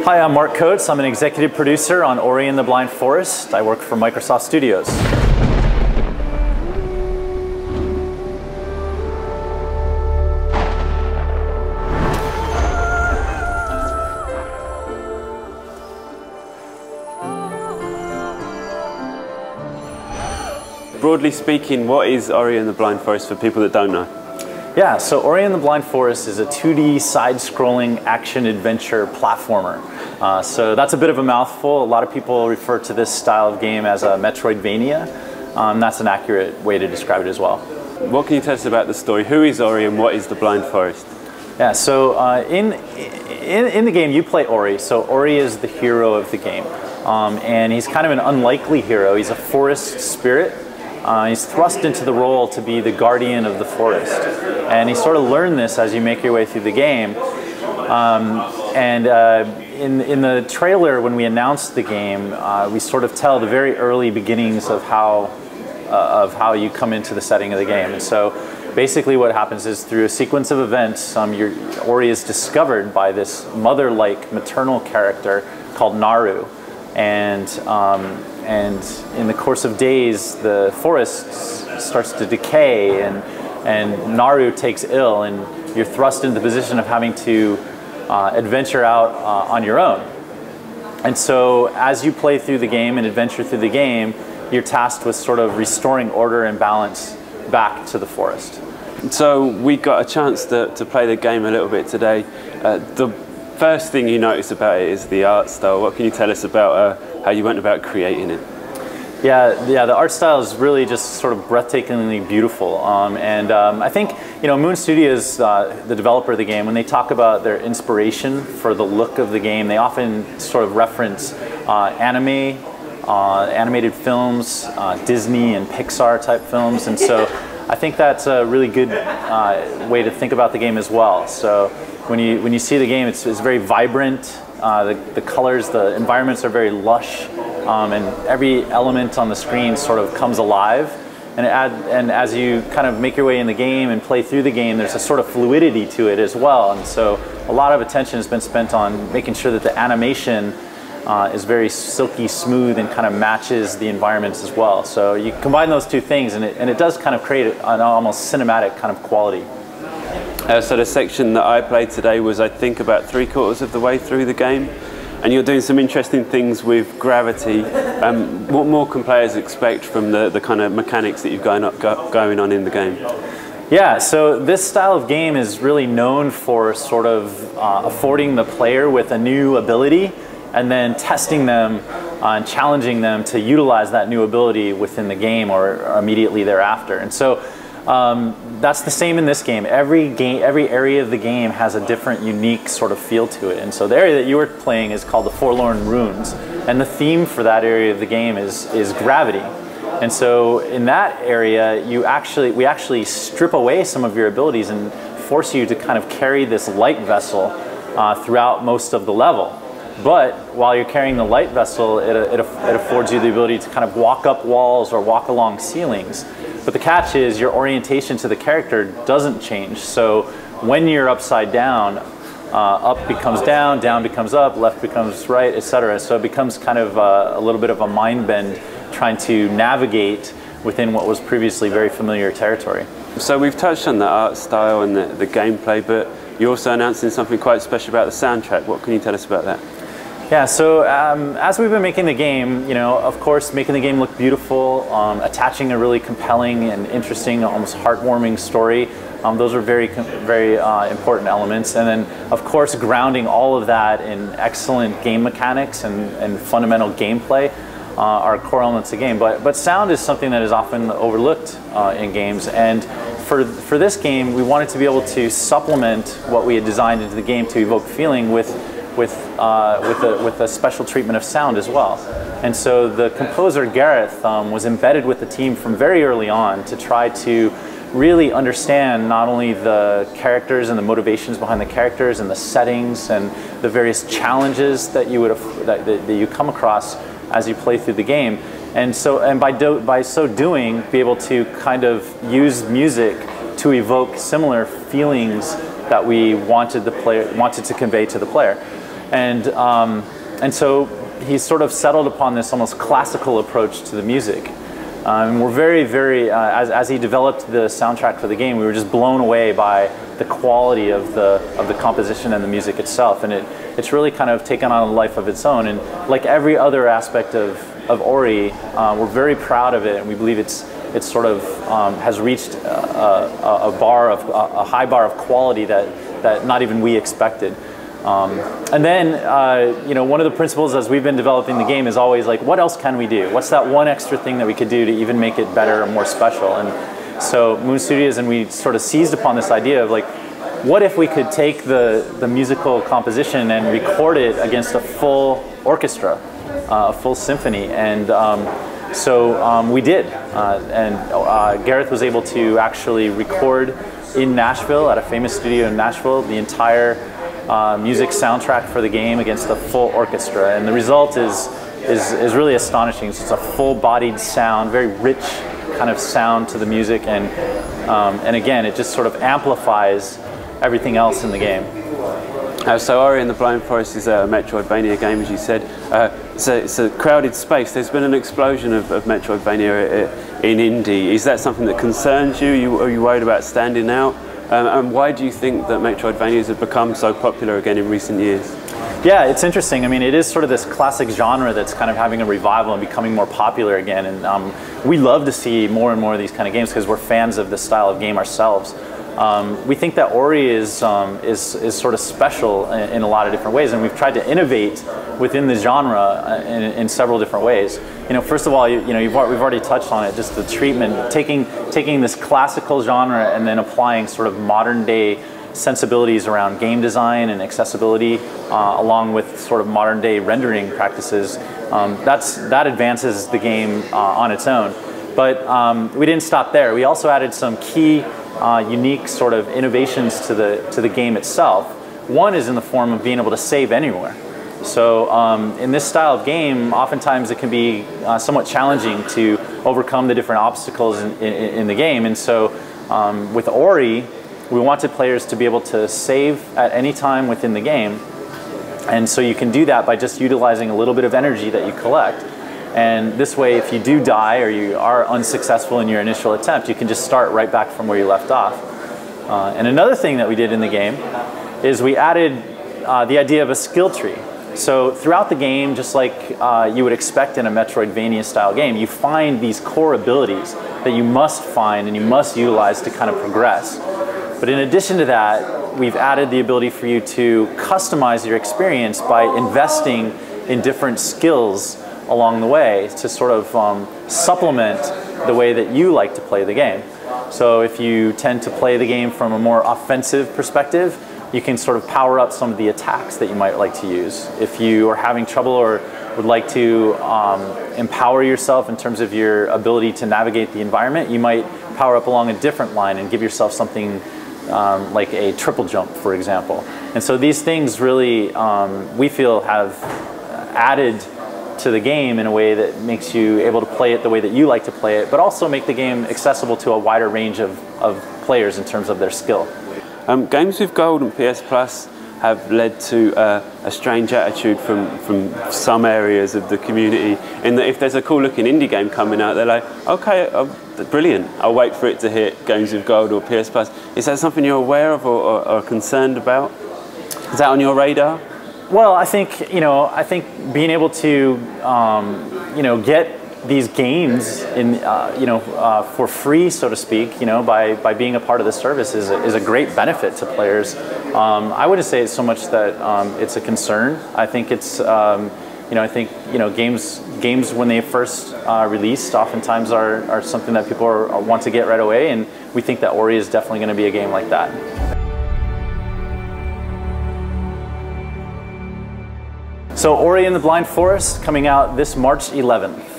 Hi, I'm Mark Coates. I'm an executive producer on Ori and the Blind Forest. I work for Microsoft Studios. Broadly speaking, what is Ori and the Blind Forest for people that don't know? Yeah, so Ori and the Blind Forest is a 2D side-scrolling action-adventure platformer. So that's a bit of a mouthful. A lot of people refer to this style of game as a Metroidvania. That's an accurate way to describe it as well. What can you tell us about the story? Who is Ori and what is the Blind Forest? Yeah, so in the game you play Ori. So Ori is the hero of the game. And he's kind of an unlikely hero. He's a forest spirit. He's thrust into the role to be the guardian of the forest. And you sort of learn this as you make your way through the game. In the trailer, when we announced the game, we sort of tell the very early beginnings of how you come into the setting of the game. And so basically what happens is through a sequence of events, Ori is discovered by this mother-like maternal character called Naru. And in the course of days, the forest starts to decay and Naru takes ill, and you're thrust into the position of having to adventure out on your own. And so as you play through the game and adventure through the game, you're tasked with sort of restoring order and balance back to the forest. So we got a chance to play the game a little bit today. The first thing you notice about it is the art style. What can you tell us about how you went about creating it? Yeah, the art style is really just sort of breathtakingly beautiful. I think, Moon Studios, the developer of the game, when they talk about their inspiration for the look of the game, they often sort of reference anime, animated films, Disney and Pixar type films, and so I think that's a really good way to think about the game as well. So when you see the game, it's very vibrant. The colors, the environments are very lush, and every element on the screen sort of comes alive. And as you kind of make your way in the game and play through the game, there's a sort of fluidity to it as well. And so a lot of attention has been spent on making sure that the animation is very silky smooth and kind of matches the environments as well. So you combine those two things and it does kind of create an almost cinematic kind of quality. So the section that I played today was, I think, about 3/4 of the way through the game, and you're doing some interesting things with gravity. What more can players expect from the kind of mechanics that you've going on in the game? Yeah, so this style of game is really known for sort of affording the player with a new ability and then testing them and challenging them to utilize that new ability within the game or immediately thereafter. And so that's the same in this game. Every area of the game has a different, unique sort of feel to it. And so the area that you were playing is called the Forlorn Ruins, and the theme for that area of the game is gravity. And so in that area, we actually strip away some of your abilities and force you to kind of carry this light vessel throughout most of the level. But while you're carrying the light vessel, it affords you the ability to kind of walk up walls or walk along ceilings. But the catch is your orientation to the character doesn't change. So when you're upside down, up becomes down, down becomes up, left becomes right, etc. So it becomes kind of a little bit of a mind bend trying to navigate within what was previously very familiar territory. So we've touched on the art style and the gameplay, but you're also announcing something quite special about the soundtrack. What can you tell us about that? Yeah, so as we've been making the game, of course, making the game look beautiful, attaching a really compelling and interesting, almost heartwarming story, those are very important elements. And then, of course, grounding all of that in excellent game mechanics and fundamental gameplay are core elements of the game. But sound is something that is often overlooked in games. And for this game, we wanted to be able to supplement what we had designed into the game to evoke feeling with a special treatment of sound as well. And so the composer Gareth was embedded with the team from very early on to try to really understand not only the characters and the motivations behind the characters and the settings and the various challenges that you come across as you play through the game, and by so doing be able to kind of use music to evoke similar feelings that we wanted to convey to the player. And so he's sort of settled upon this almost classical approach to the music. We're very, as he developed the soundtrack for the game, we were just blown away by the quality of the composition and the music itself. And it's really kind of taken on a life of its own. And like every other aspect of Ori, we're very proud of it, and we believe it's sort of has reached a high bar of quality that not even we expected. And then, you know, one of the principles as we've been developing the game is always like, what else can we do? What's that one extra thing that we could do to even make it better or more special? And so Moon Studios and we sort of seized upon this idea of like, what if we could take the musical composition and record it against a full orchestra, a full symphony? And so we did. And Gareth was able to actually record in Nashville at a famous studio in Nashville the entire music soundtrack for the game against a full orchestra, and the result is really astonishing. So it's a full-bodied sound, very rich kind of sound to the music, and again, it just sort of amplifies everything else in the game. So Ori and the Blind Forest is a Metroidvania game, as you said. It's a crowded space. There's been an explosion of Metroidvania in indie. Is that something that concerns you? Are you worried about standing out? And why do you think that Metroidvanias have become so popular again in recent years? Yeah, it's interesting. I mean, it is sort of this classic genre that's kind of having a revival and becoming more popular again. And we love to see more and more of these kind of games because we're fans of this style of game ourselves. We think that Ori is sort of special in a lot of different ways, and we've tried to innovate within the genre in several different ways. You know, first of all, we've already touched on it, just the treatment, taking this classical genre and then applying sort of modern day sensibilities around game design and accessibility, along with sort of modern day rendering practices. That advances the game on its own. But we didn't stop there. We also added some key unique sort of innovations to the game itself. One is in the form of being able to save anywhere. So in this style of game, oftentimes it can be somewhat challenging to overcome the different obstacles in the game. And so with Ori, we wanted players to be able to save at any time within the game. And so you can do that by just utilizing a little bit of energy that you collect. And this way, if you do die or you are unsuccessful in your initial attempt, you can just start right back from where you left off. And another thing that we did in the game is we added the idea of a skill tree. So throughout the game, just like you would expect in a Metroidvania style game, you find these core abilities that you must find and you must utilize to kind of progress. But in addition to that, we've added the ability for you to customize your experience by investing in different skills along the way to sort of supplement the way that you like to play the game. So if you tend to play the game from a more offensive perspective, you can sort of power up some of the attacks that you might like to use. If you are having trouble or would like to empower yourself in terms of your ability to navigate the environment, you might power up along a different line and give yourself something like a triple jump, for example. And so these things really, we feel, have added to the game in a way that makes you able to play it the way that you like to play it, but also make the game accessible to a wider range of players in terms of their skill. Games with Gold and PS Plus have led to a strange attitude from some areas of the community, in that if there's a cool looking indie game coming out, they're like, okay, brilliant, I'll wait for it to hit Games with Gold or PS Plus. Is that something you're aware of or concerned about? Is that on your radar? Well, I think being able to get these games in for free, so to speak, by being a part of the service is a great benefit to players. I wouldn't say it's so much that it's a concern. I think it's games when they first released oftentimes are something that people want to get right away, and we think that Ori is definitely going to be a game like that. So Ori and the Blind Forest coming out this March 11th.